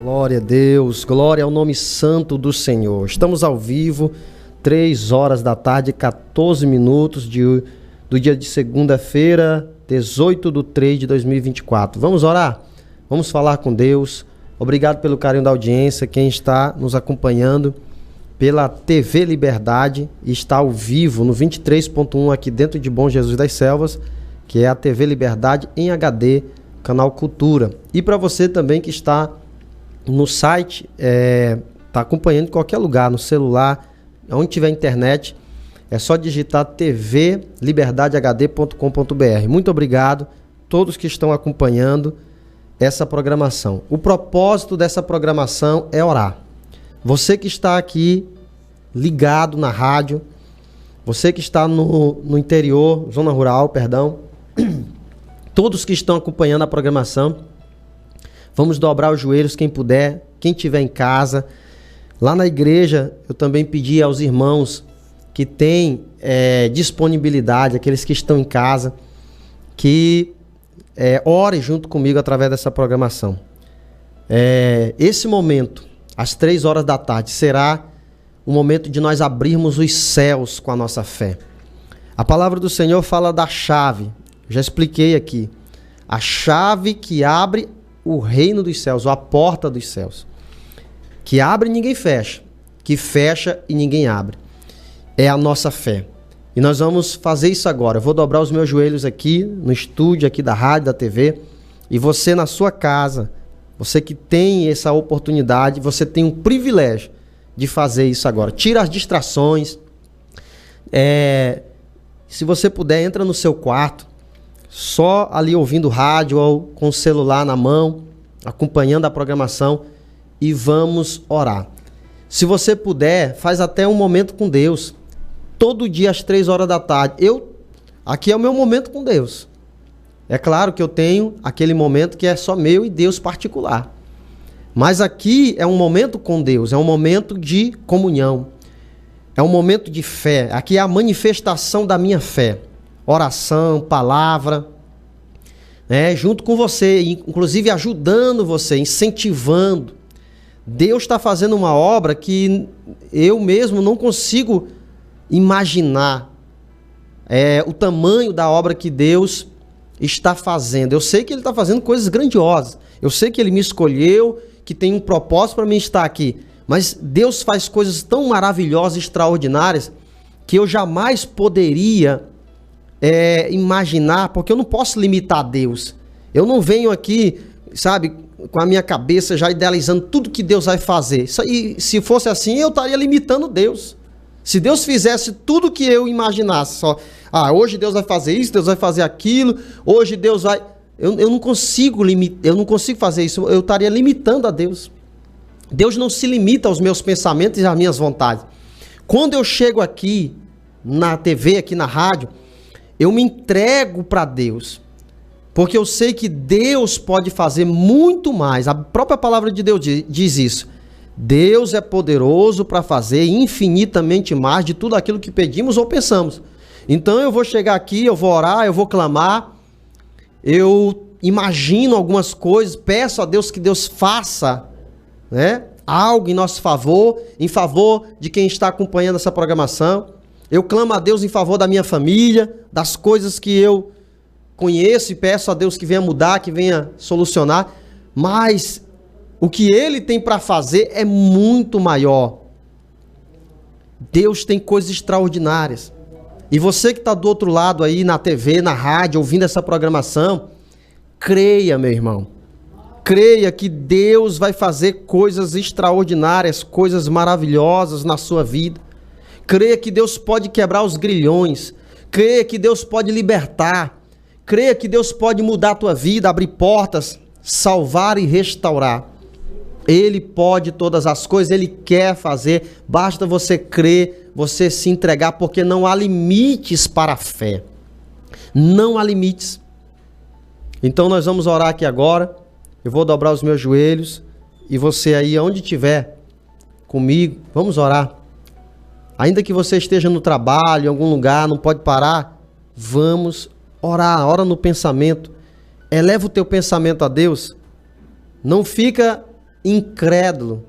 Glória a Deus, glória ao nome santo do Senhor. Estamos ao vivo, 3 horas da tarde, 14 minutos do dia de segunda-feira, 18/3/2024. Vamos orar? Vamos falar com Deus. Obrigado pelo carinho da audiência, quem está nos acompanhando pela TV Liberdade, está ao vivo no 23.1 aqui dentro de Bom Jesus das Selvas, que é a TV Liberdade em HD, canal Cultura. E para você também que está no site, está acompanhando em qualquer lugar, no celular, onde tiver internet, é só digitar tvliberdadehd.com.br. Muito obrigado a todos que estão acompanhando essa programação. O propósito dessa programação é orar. Você que está aqui ligado na rádio, você que está no interior, zona rural, perdão, todos que estão acompanhando a programação, vamos dobrar os joelhos, quem puder, quem estiver em casa. Lá na igreja, eu também pedi aos irmãos que têm disponibilidade, aqueles que estão em casa, que orem junto comigo através dessa programação. Esse momento, às 3 horas da tarde, será o momento de nós abrirmos os céus com a nossa fé. A palavra do Senhor fala da chave, já expliquei aqui. A chave que abre o reino dos céus, ou a porta dos céus. Que abre e ninguém fecha, que fecha e ninguém abre. É a nossa fé. E nós vamos fazer isso agora. Eu vou dobrar os meus joelhos aqui, no estúdio aqui da rádio, da TV, e você na sua casa, você que tem essa oportunidade, você tem um privilégio de fazer isso agora. Tira as distrações. Se você puder, entra no seu quarto, só ali ouvindo rádio ou com o celular na mão, acompanhando a programação, e vamos orar. Se você puder, faz até um momento com Deus. Todo dia às 3 horas da tarde. Aqui é o meu momento com Deus. É claro que eu tenho aquele momento que é só meu e Deus particular. Mas aqui é um momento com Deus, é um momento de comunhão. É um momento de fé. Aqui é a manifestação da minha fé. Oração, palavra, junto com você, inclusive ajudando você, incentivando. Deus está fazendo uma obra que eu mesmo não consigo imaginar o tamanho da obra que Deus está fazendo. Eu sei que Ele está fazendo coisas grandiosas. Eu sei que Ele me escolheu, que tem um propósito para mim estar aqui. Mas Deus faz coisas tão maravilhosas, extraordinárias, que eu jamais poderia imaginar, porque eu não posso limitar Deus. Eu não venho aqui, sabe, com a minha cabeça já idealizando tudo que Deus vai fazer. E se fosse assim, eu estaria limitando Deus. Se Deus fizesse tudo que eu imaginasse, hoje Deus vai fazer isso, Deus vai fazer aquilo, hoje Deus vai... Eu não consigo fazer isso, eu estaria limitando a Deus. Deus não se limita aos meus pensamentos e às minhas vontades. Quando eu chego aqui na TV, aqui na rádio, eu me entrego para Deus, porque eu sei que Deus pode fazer muito mais. A própria palavra de Deus diz isso. Deus é poderoso para fazer infinitamente mais de tudo aquilo que pedimos ou pensamos. Então eu vou chegar aqui, eu vou orar, eu vou clamar, eu imagino algumas coisas, peço a Deus que Deus faça, algo em nosso favor, em favor de quem está acompanhando essa programação. Eu clamo a Deus em favor da minha família, das coisas que eu conheço, e peço a Deus que venha mudar, que venha solucionar. Mas o que Ele tem para fazer é muito maior. Deus tem coisas extraordinárias. E você que está do outro lado aí, na TV, na rádio, ouvindo essa programação, creia, meu irmão. Creia que Deus vai fazer coisas extraordinárias, coisas maravilhosas na sua vida. Creia que Deus pode quebrar os grilhões. Creia que Deus pode libertar. Creia que Deus pode mudar a tua vida, abrir portas, salvar e restaurar. Ele pode todas as coisas, Ele quer fazer. Basta você crer, você se entregar, porque não há limites para a fé. Não há limites. Então nós vamos orar aqui agora. Eu vou dobrar os meus joelhos. E você aí, onde estiver comigo, vamos orar. Ainda que você esteja no trabalho, em algum lugar, não pode parar, vamos orar. Ora no pensamento. Eleva o teu pensamento a Deus. Não fica incrédulo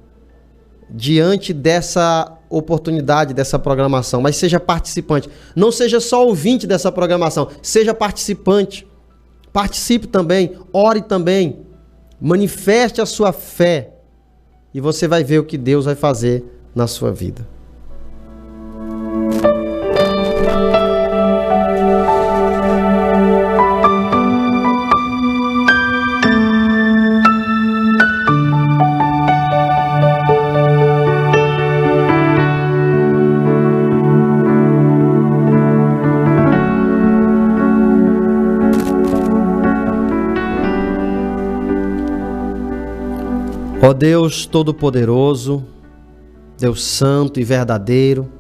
diante dessa oportunidade, dessa programação, mas seja participante. Não seja só ouvinte dessa programação, seja participante. Participe também, ore também, manifeste a sua fé e você vai ver o que Deus vai fazer na sua vida. Ó Deus Todo-Poderoso, Deus Santo e verdadeiro,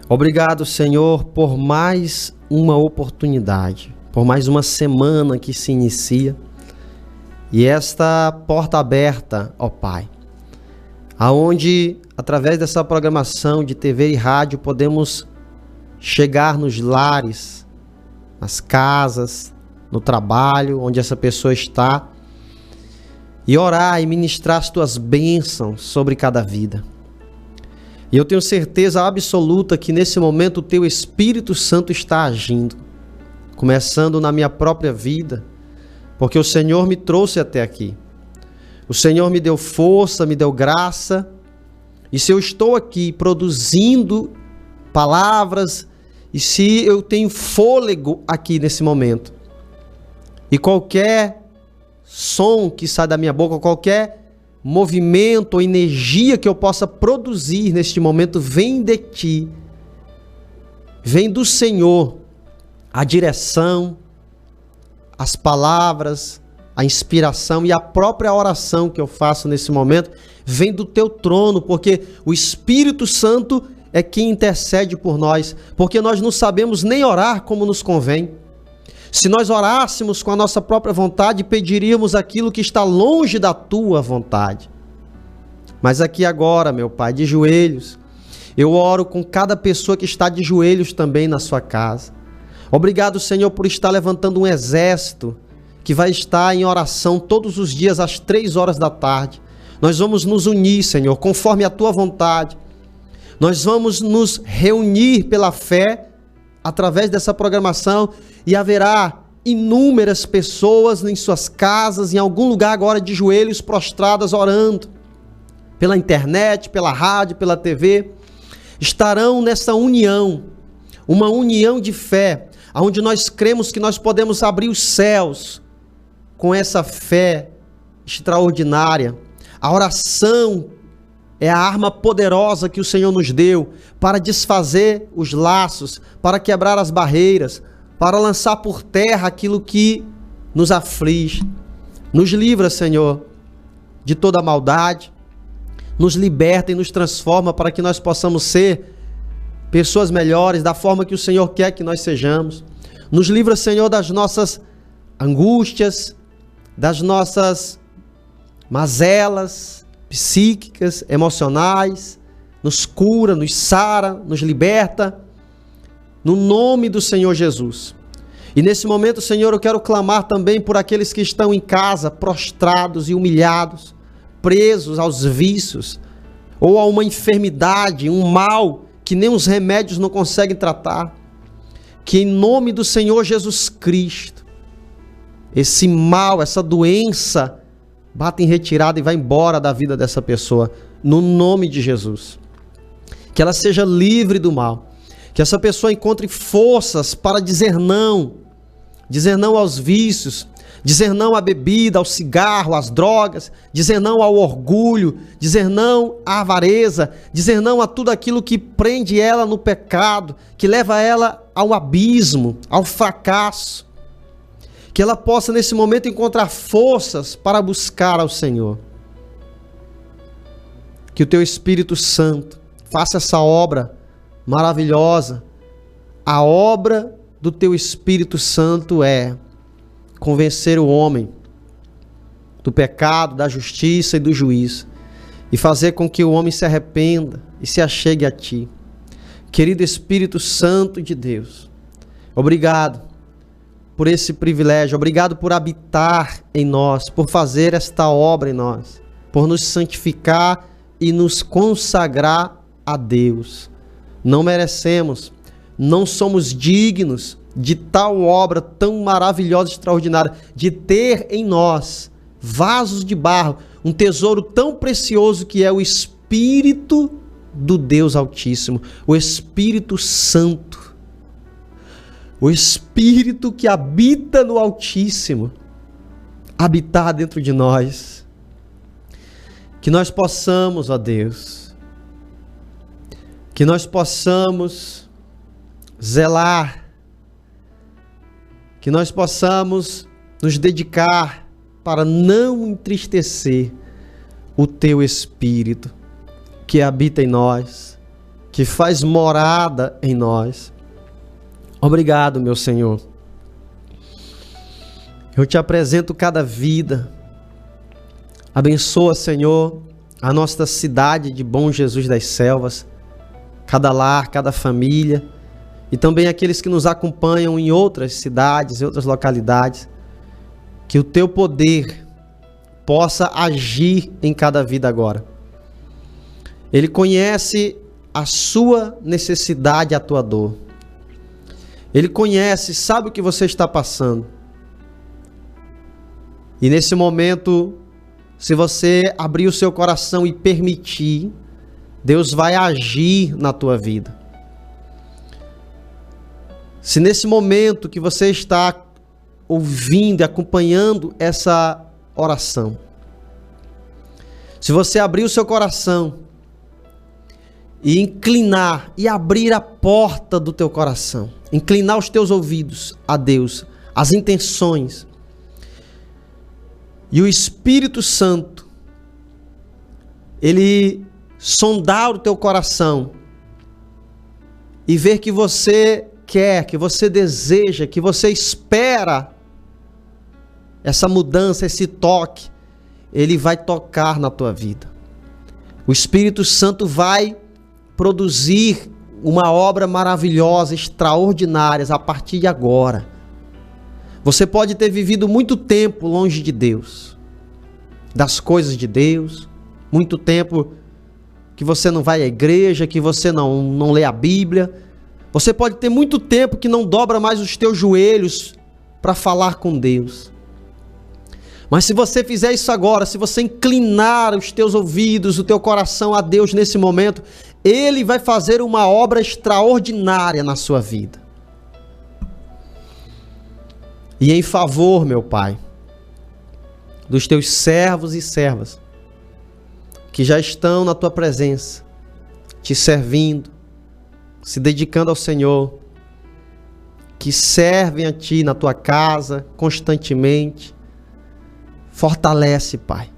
obrigado, Senhor, por mais uma oportunidade, por mais uma semana que se inicia e esta porta aberta, ó Pai, aonde, através dessa programação de TV e rádio, podemos chegar nos lares, nas casas, no trabalho, onde essa pessoa está, e orar e ministrar as tuas bênçãos sobre cada vida. E eu tenho certeza absoluta que nesse momento o teu Espírito Santo está agindo, começando na minha própria vida, porque o Senhor me trouxe até aqui. O Senhor me deu força, me deu graça, e se eu estou aqui produzindo palavras, e se eu tenho fôlego aqui nesse momento, e qualquer som que sai da minha boca, qualquer movimento ou energia que eu possa produzir neste momento, vem de ti, vem do Senhor, a direção, as palavras, a inspiração e a própria oração que eu faço nesse momento, vem do teu trono, porque o Espírito Santo é quem intercede por nós, porque nós não sabemos nem orar como nos convém. Se nós orássemos com a nossa própria vontade, pediríamos aquilo que está longe da tua vontade. Mas aqui agora, meu Pai, de joelhos, eu oro com cada pessoa que está de joelhos também na sua casa. Obrigado, Senhor, por estar levantando um exército que vai estar em oração todos os dias às 3 horas da tarde. Nós vamos nos unir, Senhor, conforme a tua vontade. Nós vamos nos reunir pela fé através dessa programação e haverá inúmeras pessoas em suas casas, em algum lugar agora de joelhos prostradas orando, pela internet, pela rádio, pela TV, estarão nessa união, uma união de fé, onde nós cremos que nós podemos abrir os céus com essa fé extraordinária. A oração é a arma poderosa que o Senhor nos deu para desfazer os laços, para quebrar as barreiras, para lançar por terra aquilo que nos aflige. Nos livra, Senhor, de toda maldade, nos liberta e nos transforma para que nós possamos ser pessoas melhores, da forma que o Senhor quer que nós sejamos. Nos livra, Senhor, das nossas angústias, das nossas mazelas psíquicas, emocionais, nos cura, nos sara, nos liberta, no nome do Senhor Jesus. E nesse momento, Senhor, eu quero clamar também por aqueles que estão em casa, prostrados e humilhados, presos aos vícios, ou a uma enfermidade, um mal que nem os remédios não conseguem tratar. Que em nome do Senhor Jesus Cristo, esse mal, essa doença, bata em retirada e vai embora da vida dessa pessoa, no nome de Jesus. Que ela seja livre do mal. Que essa pessoa encontre forças para dizer não aos vícios, dizer não à bebida, ao cigarro, às drogas, dizer não ao orgulho, dizer não à avareza, dizer não a tudo aquilo que prende ela no pecado, que leva ela ao abismo, ao fracasso. Que ela possa nesse momento encontrar forças para buscar ao Senhor. Que o teu Espírito Santo faça essa obra maravilhosa. A obra do teu Espírito Santo é convencer o homem do pecado, da justiça e do juízo, e fazer com que o homem se arrependa e se achegue a ti. Querido Espírito Santo de Deus, obrigado por esse privilégio, obrigado por habitar em nós, por fazer esta obra em nós. por nos santificar e nos consagrar a Deus. Não merecemos, não somos dignos de tal obra tão maravilhosa e extraordinária, de ter em nós vasos de barro, um tesouro tão precioso que é o Espírito do Deus Altíssimo, o Espírito Santo, o Espírito que habita no Altíssimo, habitar dentro de nós. Que nós possamos, ó Deus, que nós possamos zelar, que nós possamos nos dedicar para não entristecer o Teu Espírito que habita em nós, que faz morada em nós. Obrigado, meu Senhor. Eu te apresento cada vida. Abençoa, Senhor, a nossa cidade de Bom Jesus das Selvas, cada lar, cada família, e também aqueles que nos acompanham em outras cidades, em outras localidades. Que o Teu poder possa agir em cada vida agora. Ele conhece a sua necessidade, a tua dor. Ele conhece, sabe o que você está passando. E nesse momento, se você abrir o seu coração e permitir, Deus vai agir na tua vida. Se nesse momento que você está ouvindo e acompanhando essa oração, se você abrir o seu coração e inclinar e abrir a porta do teu coração, inclinar os teus ouvidos a Deus, as intenções, e o Espírito Santo, ele sondar o teu coração e ver que você quer, que você deseja, que você espera essa mudança, esse toque, ele vai tocar na tua vida. O Espírito Santo vai produzir uma obra maravilhosa, extraordinária a partir de agora. Você pode ter vivido muito tempo longe de Deus, das coisas de Deus, muito tempo que você não vai à igreja, que você não lê a Bíblia. Você pode ter muito tempo que não dobra mais os teus joelhos para falar com Deus. Mas se você fizer isso agora, se você inclinar os teus ouvidos, o teu coração a Deus nesse momento, Ele vai fazer uma obra extraordinária na sua vida. E em favor, meu Pai, dos teus servos e servas, que já estão na tua presença, te servindo, se dedicando ao Senhor, que servem a Ti na tua casa constantemente. Fortalece, Pai.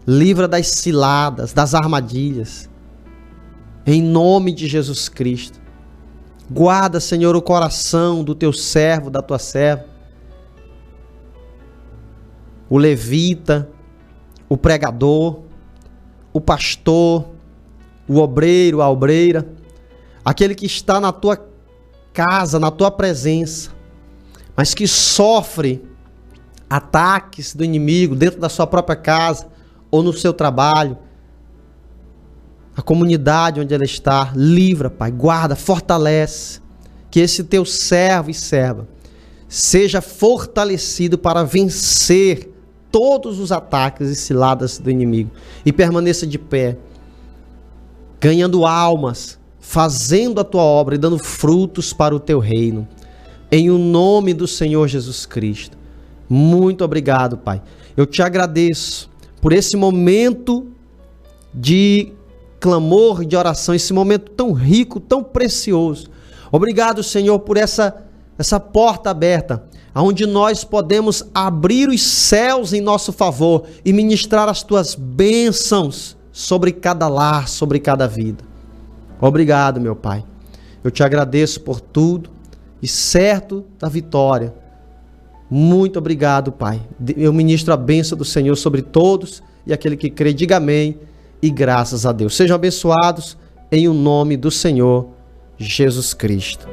Livra das ciladas, das armadilhas. Em nome de Jesus Cristo. Guarda, Senhor, o coração do teu servo, da tua serva. O levita, o pregador, o pastor, o obreiro, a obreira. Aquele que está na tua casa, na tua presença, mas que sofre ataques do inimigo dentro da sua própria casa ou no seu trabalho, a comunidade onde ela está. Livra, Pai, guarda, fortalece, que esse teu servo e serva seja fortalecido para vencer todos os ataques e ciladas do inimigo e permaneça de pé, ganhando almas, fazendo a tua obra e dando frutos para o teu reino, em o nome do Senhor Jesus Cristo. Muito obrigado, Pai. Eu te agradeço por esse momento de clamor, de oração, esse momento tão rico, tão precioso. Obrigado, Senhor, por essa porta aberta, onde nós podemos abrir os céus em nosso favor e ministrar as tuas bênçãos sobre cada lar, sobre cada vida. Obrigado, meu Pai. Eu te agradeço por tudo e certo da vitória. Muito obrigado, Pai. Eu ministro a bênção do Senhor sobre todos e aquele que crê, diga amém e graças a Deus. Sejam abençoados em o nome do Senhor Jesus Cristo.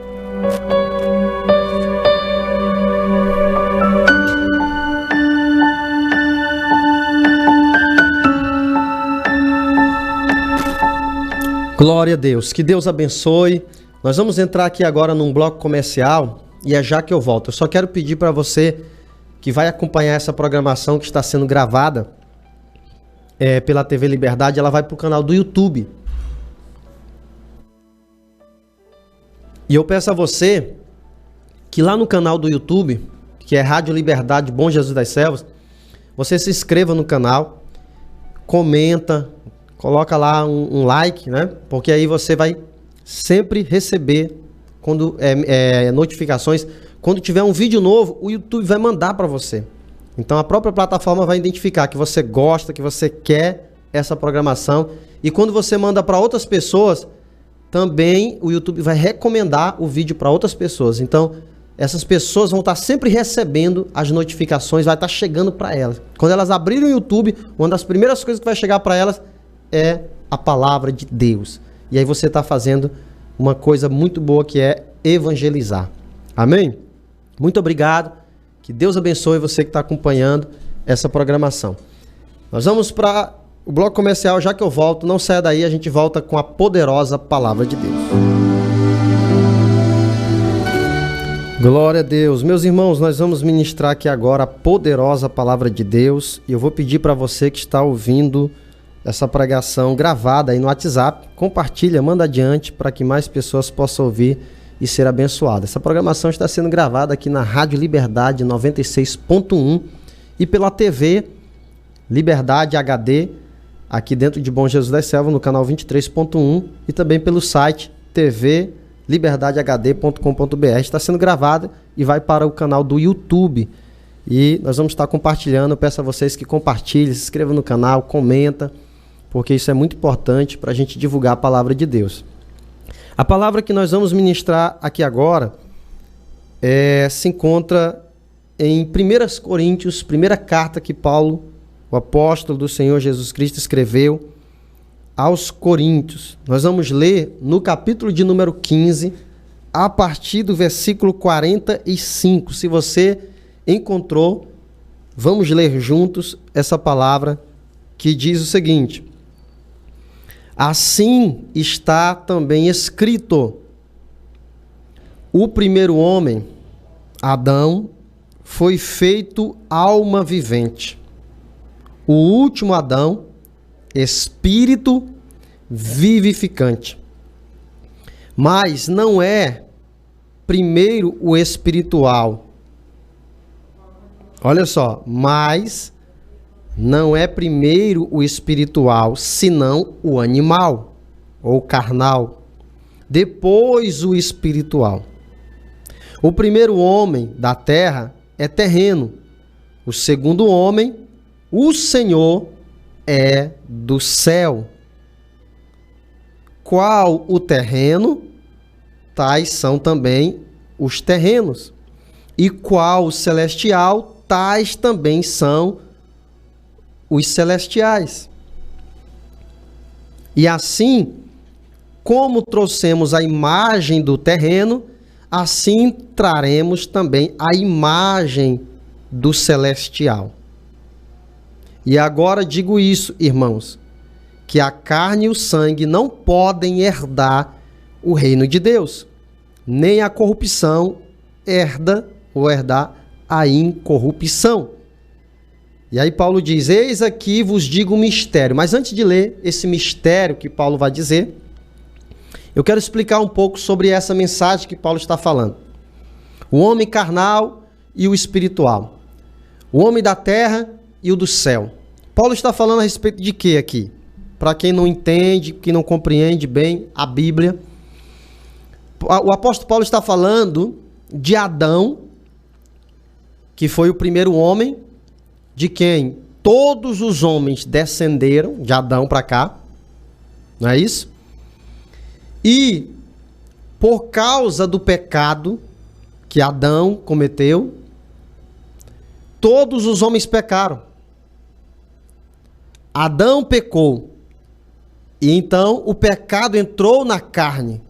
Glória a Deus, que Deus abençoe. Nós vamos entrar aqui agora num bloco comercial e é já que eu volto. Eu só quero pedir para você que vai acompanhar essa programação que está sendo gravada pela TV Liberdade, ela vai para o canal do YouTube. E eu peço a você que lá no canal do YouTube, que é Rádio Liberdade Bom Jesus das Selvas, você se inscreva no canal, comenta, coloca lá um like, né? Porque aí você vai sempre receber notificações. Quando tiver um vídeo novo, o YouTube vai mandar para você. Então a própria plataforma vai identificar que você gosta, que você quer essa programação. E quando você manda para outras pessoas, também o YouTube vai recomendar o vídeo para outras pessoas. Então essas pessoas vão estar sempre recebendo as notificações, vai estar chegando para elas. Quando elas abrirem o YouTube, uma das primeiras coisas que vai chegar para elas é a palavra de Deus. E aí você está fazendo uma coisa muito boa, que é evangelizar. Amém? Muito obrigado. Que Deus abençoe você que está acompanhando essa programação. Nós vamos para o bloco comercial. Já que eu volto, não saia daí, a gente volta com a poderosa palavra de Deus. Glória a Deus. Meus irmãos, nós vamos ministrar aqui agora a poderosa palavra de Deus. E eu vou pedir para você que está ouvindo essa pregação gravada aí no WhatsApp, compartilha, manda adiante para que mais pessoas possam ouvir e ser abençoadas. Essa programação está sendo gravada aqui na Rádio Liberdade 96.1 e pela TV Liberdade HD, aqui dentro de Bom Jesus das Selvas, no canal 23.1 e também pelo site tvliberdadehd.com.br. Está sendo gravada e vai para o canal do YouTube. E nós vamos estar compartilhando. Eu peço a vocês que compartilhem, se inscrevam no canal, comenta, porque isso é muito importante para a gente divulgar a palavra de Deus. A palavra que nós vamos ministrar aqui agora se encontra em 1 Coríntios, primeira carta que Paulo, o apóstolo do Senhor Jesus Cristo, escreveu aos Coríntios. Nós vamos ler no capítulo de número 15, a partir do versículo 45. Se você encontrou, vamos ler juntos essa palavra que diz o seguinte: assim está também escrito: o primeiro homem, Adão, foi feito alma vivente. O último Adão, espírito vivificante. Mas não é primeiro o espiritual. Olha só, mas não é primeiro o espiritual, senão o animal, ou carnal. Depois o espiritual. O primeiro homem da terra é terreno. O segundo homem, o Senhor, é do céu. Qual o terreno, tais são também os terrenos. E qual o celestial, tais também são os celestiais. E assim, como trouxemos a imagem do terreno, assim traremos também a imagem do celestial. E agora digo isso, irmãos, que a carne e o sangue não podem herdar o reino de Deus, nem a corrupção herdar a incorrupção. E aí Paulo diz: eis aqui vos digo um mistério. Mas antes de ler esse mistério que Paulo vai dizer, eu quero explicar um pouco sobre essa mensagem que Paulo está falando. O homem carnal e o espiritual. O homem da terra e o do céu. Paulo está falando a respeito de quê aqui? Para quem não entende, que não compreende bem a Bíblia, o apóstolo Paulo está falando de Adão, que foi o primeiro homem, de quem todos os homens descenderam, de Adão para cá, não é isso? E por causa do pecado que Adão cometeu, todos os homens pecaram. Adão pecou, e então o pecado entrou na carne,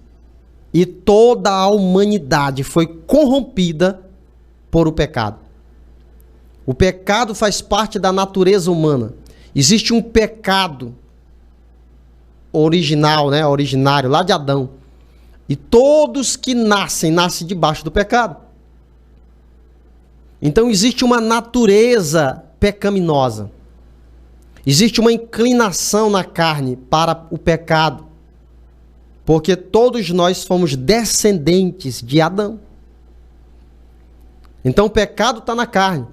e toda a humanidade foi corrompida por o pecado. O pecado faz parte da natureza humana. Existe um pecado original, né, originário, lá de Adão. E todos que nascem debaixo do pecado. Então existe uma natureza pecaminosa. Existe uma inclinação na carne para o pecado. Porque todos nós fomos descendentes de Adão. Então o pecado está na carne.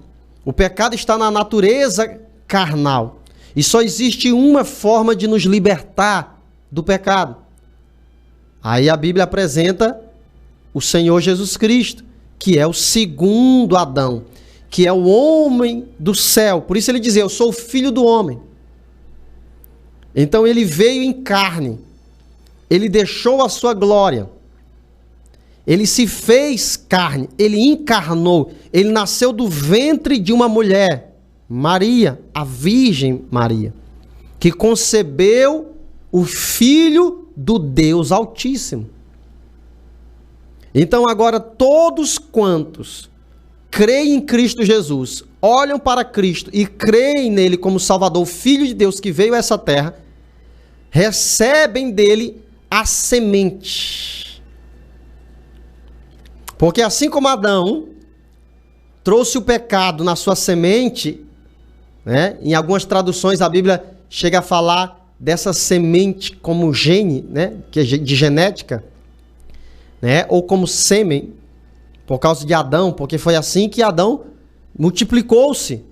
O pecado está na natureza carnal. E só existe uma forma de nos libertar do pecado. Aí a Bíblia apresenta o Senhor Jesus Cristo, que é o segundo Adão, que é o homem do céu. Por isso ele dizia, eu sou o filho do homem. Então ele veio em carne. Ele deixou a sua glória. Ele se fez carne. Ele encarnou. Ele nasceu do ventre de uma mulher, Maria, a Virgem Maria, que concebeu o Filho do Deus Altíssimo. Então agora todos quantos creem em Cristo Jesus, olham para Cristo e creem nele como Salvador, Filho de Deus que veio a essa terra, recebem dele a semente. Porque assim como Adão trouxe o pecado na sua semente, né? Em algumas traduções a Bíblia chega a falar dessa semente como gene, né? Que é de genética, né? Ou como sêmen, por causa de Adão, porque foi assim que Adão multiplicou-se,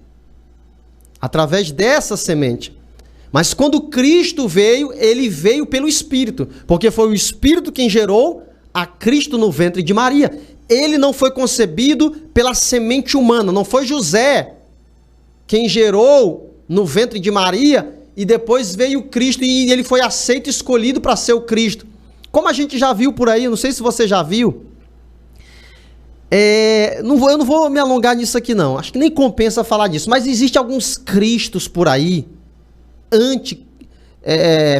através dessa semente. Mas quando Cristo veio, ele veio pelo Espírito, porque foi o Espírito quem gerou a Cristo no ventre de Maria. Ele não foi concebido pela semente humana, não foi José quem gerou no ventre de Maria e depois veio Cristo e ele foi aceito e escolhido para ser o Cristo. Como a gente já viu por aí, não sei se você já viu, eu não vou me alongar nisso aqui não, acho que nem compensa falar disso, mas existe alguns cristos por aí,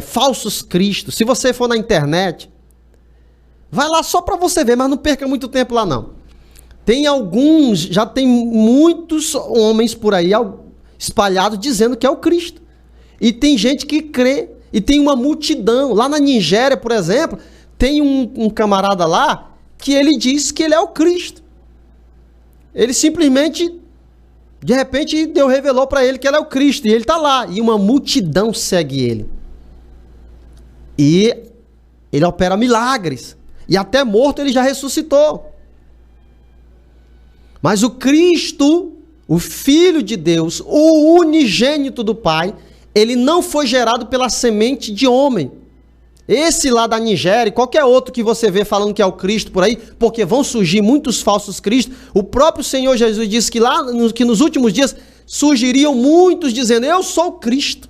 falsos cristos. Se você for na internet, vai lá só para você ver, mas não perca muito tempo lá não. Tem alguns, já tem muitos homens por aí espalhados dizendo que é o Cristo. E tem gente que crê, e tem uma multidão. Lá na Nigéria, por exemplo, tem um camarada lá que ele diz que ele é o Cristo. Ele simplesmente, de repente, Deus revelou para ele que ele é o Cristo. E ele está lá, e uma multidão segue ele. E ele opera milagres. E até morto ele já ressuscitou. Mas o Cristo, o Filho de Deus, o unigênito do Pai, ele não foi gerado pela semente de homem. Esse lá da Nigéria, qualquer outro que você vê falando que é o Cristo por aí, porque vão surgir muitos falsos cristos. O próprio Senhor Jesus disse que que nos últimos dias surgiriam muitos dizendo, eu sou o Cristo.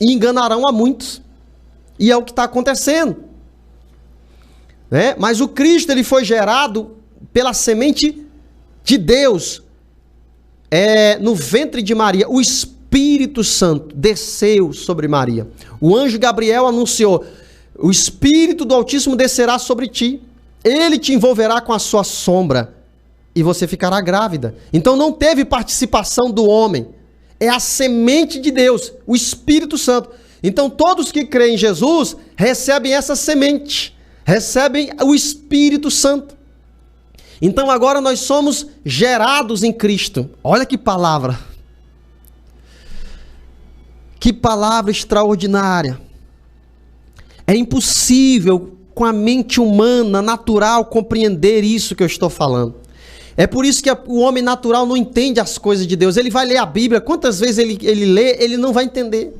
E enganarão a muitos. E é o que está acontecendo. Né? Mas o Cristo ele foi gerado pela semente de Deus, no ventre de Maria. O Espírito Santo desceu sobre Maria. O anjo Gabriel anunciou, o Espírito do Altíssimo descerá sobre ti, ele te envolverá com a sua sombra e você ficará grávida. Então não teve participação do homem, é a semente de Deus, o Espírito Santo. Então todos que creem em Jesus recebem essa semente, recebem o Espírito Santo. Então agora nós somos gerados em Cristo. Olha que palavra. Que palavra extraordinária. É impossível com a mente humana, natural, compreender isso que eu estou falando. É por isso que o homem natural não entende as coisas de Deus. Ele vai ler a Bíblia, quantas vezes ele lê, ele não vai entender.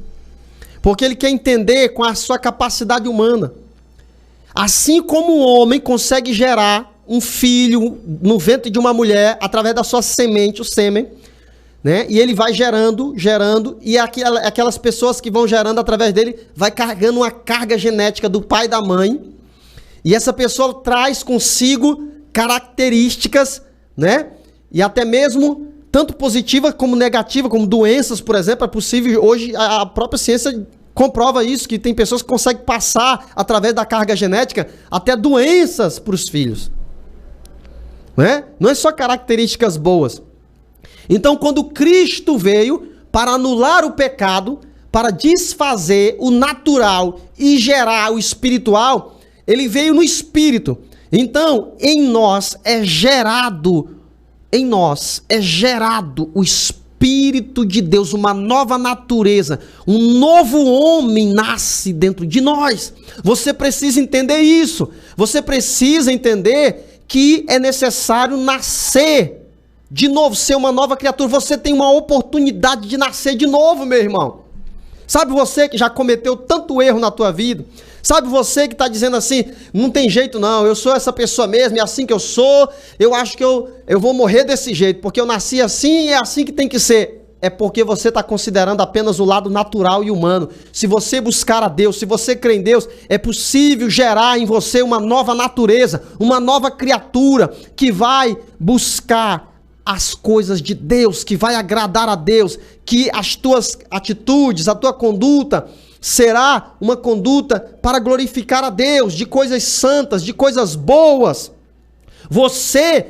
Porque ele quer entender com a sua capacidade humana. Assim como o homem consegue gerar um filho no ventre de uma mulher, através da sua semente, o sêmen, né? E ele vai gerando, e aquelas pessoas que vão gerando através dele, vai carregando uma carga genética do pai e da mãe, e essa pessoa traz consigo características, né? E até mesmo, tanto positiva como negativa, como doenças, por exemplo, é possível, hoje a própria ciência comprova isso, que tem pessoas que conseguem passar, através da carga genética, até doenças para os filhos. Né? Não é só características boas. Então, quando Cristo veio para anular o pecado, para desfazer o natural e gerar o espiritual, ele veio no espírito. Então, em nós é gerado o Espírito de Deus, uma nova natureza, um novo homem nasce dentro de nós. Você precisa entender isso. Você precisa entender que é necessário nascer de novo, ser uma nova criatura. Você tem uma oportunidade de nascer de novo, meu irmão. Sabe você que já cometeu tanto erro na tua vida? Sabe você que está dizendo assim, não tem jeito não, eu sou essa pessoa mesmo, é assim que eu sou, eu acho que eu vou morrer desse jeito, porque eu nasci assim e é assim que tem que ser. É porque você está considerando apenas o lado natural e humano. Se você buscar a Deus, se você crer em Deus, é possível gerar em você uma nova natureza, uma nova criatura que vai buscar as coisas de Deus, que vai agradar a Deus, que as tuas atitudes, a tua conduta será uma conduta para glorificar a Deus, de coisas santas, de coisas boas. Você,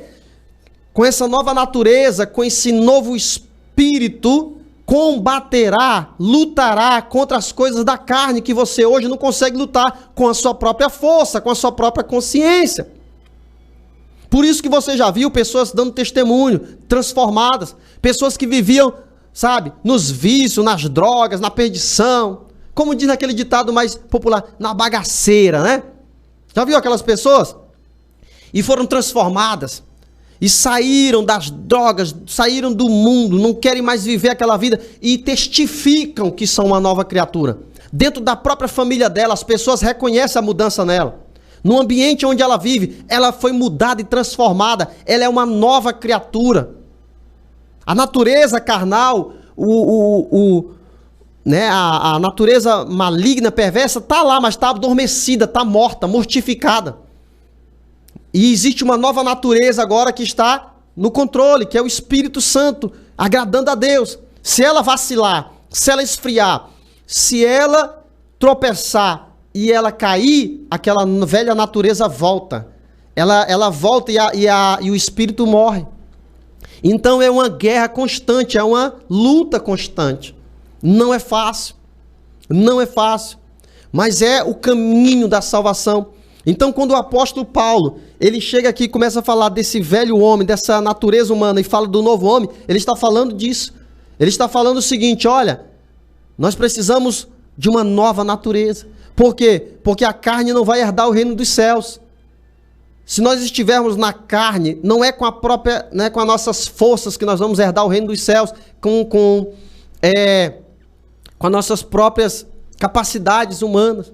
com essa nova natureza, com esse novo espírito, combaterá, lutará contra as coisas da carne que você hoje não consegue lutar com a sua própria força, com a sua própria consciência. Por isso que você já viu pessoas dando testemunho, transformadas, pessoas que viviam, sabe, nos vícios, nas drogas, na perdição, como diz naquele ditado mais popular, na bagaceira, né? Já viu aquelas pessoas? E foram transformadas, e saíram das drogas, saíram do mundo, não querem mais viver aquela vida, e testificam que são uma nova criatura. Dentro da própria família dela, as pessoas reconhecem a mudança nela. No ambiente onde ela vive, ela foi mudada e transformada, ela é uma nova criatura. A natureza carnal, a natureza maligna, perversa, está lá, mas está adormecida, está morta, mortificada. E existe uma nova natureza agora que está no controle, que é o Espírito Santo, agradando a Deus. Se ela vacilar, se ela esfriar, se ela tropeçar e ela cair, aquela velha natureza volta. Ela volta e o Espírito morre. Então é uma guerra constante, é uma luta constante. Não é fácil, mas é o caminho da salvação. Então, quando o apóstolo Paulo, ele chega aqui e começa a falar desse velho homem, dessa natureza humana, e fala do novo homem, ele está falando disso. Ele está falando o seguinte, olha, nós precisamos de uma nova natureza. Por quê? Porque a carne não vai herdar o reino dos céus. Se nós estivermos na carne, não é com as nossas forças que nós vamos herdar o reino dos céus, com as nossas próprias capacidades humanas.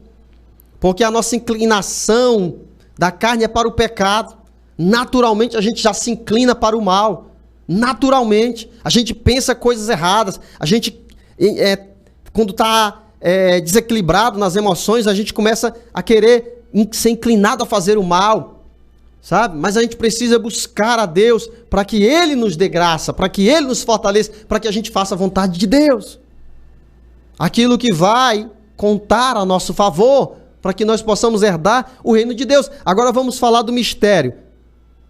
Porque a nossa inclinação da carne é para o pecado. Naturalmente a gente já se inclina para o mal. Naturalmente. A gente pensa coisas erradas. A gente, quando está desequilibrado nas emoções, a gente começa a querer ser inclinado a fazer o mal. Sabe? Mas a gente precisa buscar a Deus para que Ele nos dê graça, para que Ele nos fortaleça, para que a gente faça a vontade de Deus. Aquilo que vai contar a nosso favor, para que nós possamos herdar o reino de Deus. Agora vamos falar do mistério,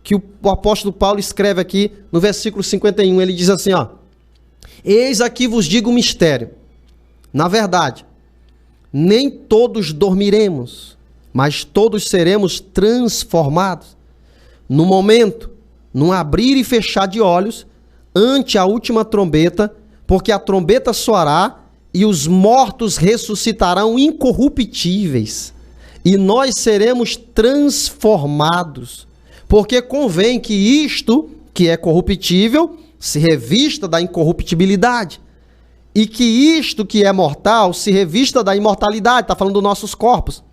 que o apóstolo Paulo escreve aqui no versículo 51, ele diz assim, ó: eis aqui vos digo o mistério. Na verdade, nem todos dormiremos, mas todos seremos transformados. No momento, num abrir e fechar de olhos, ante a última trombeta, porque a trombeta soará e os mortos ressuscitarão incorruptíveis, e nós seremos transformados. Porque convém que isto, que é corruptível, se revista da incorruptibilidade, e que isto, que é mortal, se revista da imortalidade. Está falando dos nossos corpos.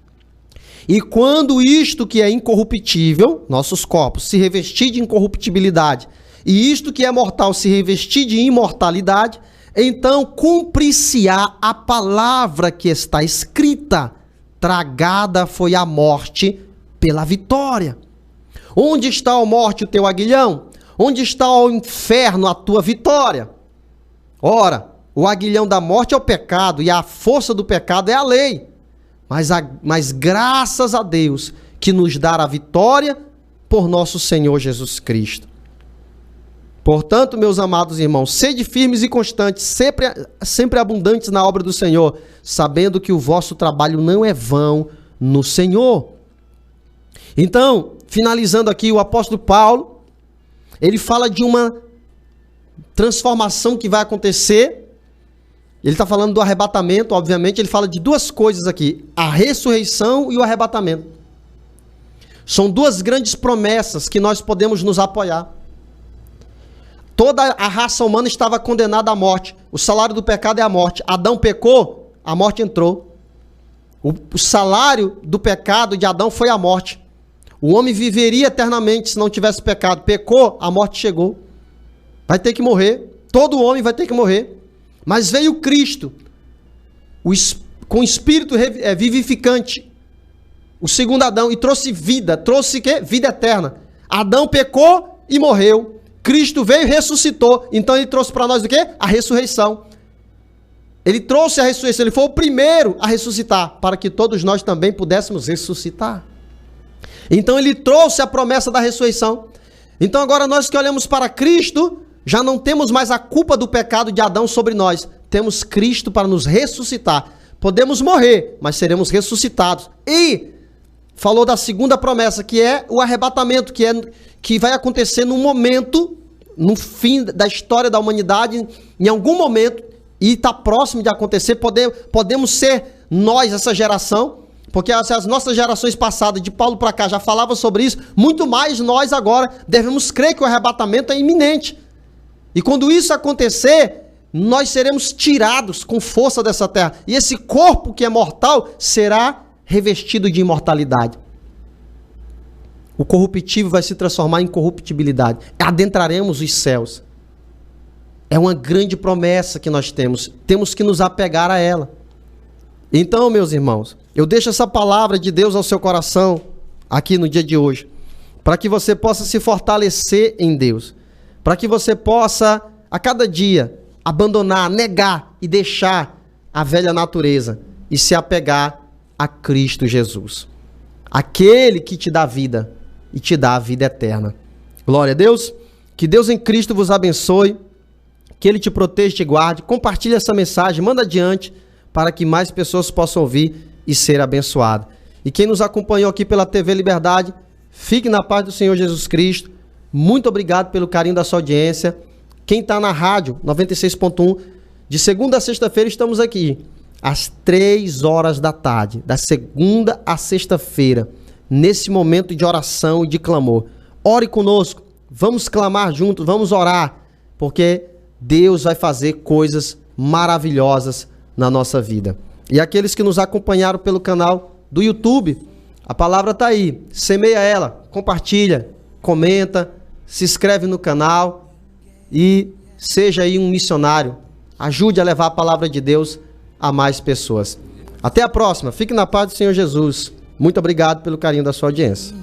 E quando isto que é incorruptível, nossos corpos, se revestir de incorruptibilidade, e isto que é mortal se revestir de imortalidade, então cumprir-se-á a palavra que está escrita: tragada foi a morte pela vitória. Onde está, ó morte, o teu aguilhão? Onde está, ó inferno, a tua vitória? Ora, o aguilhão da morte é o pecado, e a força do pecado é a lei. Mas graças a Deus que nos dá a vitória por nosso Senhor Jesus Cristo. Portanto, meus amados irmãos, sede firmes e constantes, sempre abundantes na obra do Senhor, sabendo que o vosso trabalho não é vão no Senhor. Então, finalizando aqui, o apóstolo Paulo, ele fala de uma transformação que vai acontecer. Ele está falando do arrebatamento, obviamente, ele fala de duas coisas aqui, a ressurreição e o arrebatamento. São duas grandes promessas que nós podemos nos apoiar. Toda a raça humana estava condenada à morte. O salário do pecado é a morte. Adão pecou, a morte entrou. O salário do pecado de Adão foi a morte. O homem viveria eternamente se não tivesse pecado. Pecou, a morte chegou. Vai ter que morrer. Todo homem vai ter que morrer. Mas veio Cristo, com espírito vivificante, o segundo Adão, e trouxe vida. Trouxe quê? Vida eterna. Adão pecou e morreu. Cristo veio e ressuscitou. Então ele trouxe para nós o quê? A ressurreição. Ele trouxe a ressurreição. Ele foi o primeiro a ressuscitar, para que todos nós também pudéssemos ressuscitar. Então ele trouxe a promessa da ressurreição. Então agora nós que olhamos para Cristo, já não temos mais a culpa do pecado de Adão sobre nós. Temos Cristo para nos ressuscitar. Podemos morrer, mas seremos ressuscitados. E falou da segunda promessa, que é o arrebatamento, que vai acontecer num momento, no fim da história da humanidade, em algum momento, e está próximo de acontecer. Podemos ser nós, essa geração, porque as nossas gerações passadas, de Paulo para cá, já falavam sobre isso. Muito mais nós agora devemos crer que o arrebatamento é iminente. E quando isso acontecer, nós seremos tirados com força dessa terra. E esse corpo que é mortal será revestido de imortalidade. O corruptível vai se transformar em corruptibilidade. Adentraremos os céus. É uma grande promessa que nós temos. Temos que nos apegar a ela. Então, meus irmãos, eu deixo essa palavra de Deus ao seu coração aqui no dia de hoje, para que você possa se fortalecer em Deus, para que você possa, a cada dia, abandonar, negar e deixar a velha natureza e se apegar a Cristo Jesus, aquele que te dá vida e te dá a vida eterna. Glória a Deus. Que Deus em Cristo vos abençoe, que Ele te proteja e te guarde. Compartilhe essa mensagem, manda adiante, para que mais pessoas possam ouvir e ser abençoadas. E quem nos acompanhou aqui pela TV Liberdade, fique na paz do Senhor Jesus Cristo. Muito obrigado pelo carinho da sua audiência. Quem está na rádio 96.1, de segunda a sexta-feira estamos aqui, às 3 horas da tarde, da segunda a sexta-feira, nesse momento de oração e de clamor. Ore conosco, vamos clamar juntos, vamos orar, porque Deus vai fazer coisas maravilhosas na nossa vida. E aqueles que nos acompanharam pelo canal do YouTube, a palavra está aí, semeia ela, compartilha, comenta, se inscreve no canal e seja aí um missionário. Ajude a levar a palavra de Deus a mais pessoas. Até a próxima. Fique na paz do Senhor Jesus. Muito obrigado pelo carinho da sua audiência.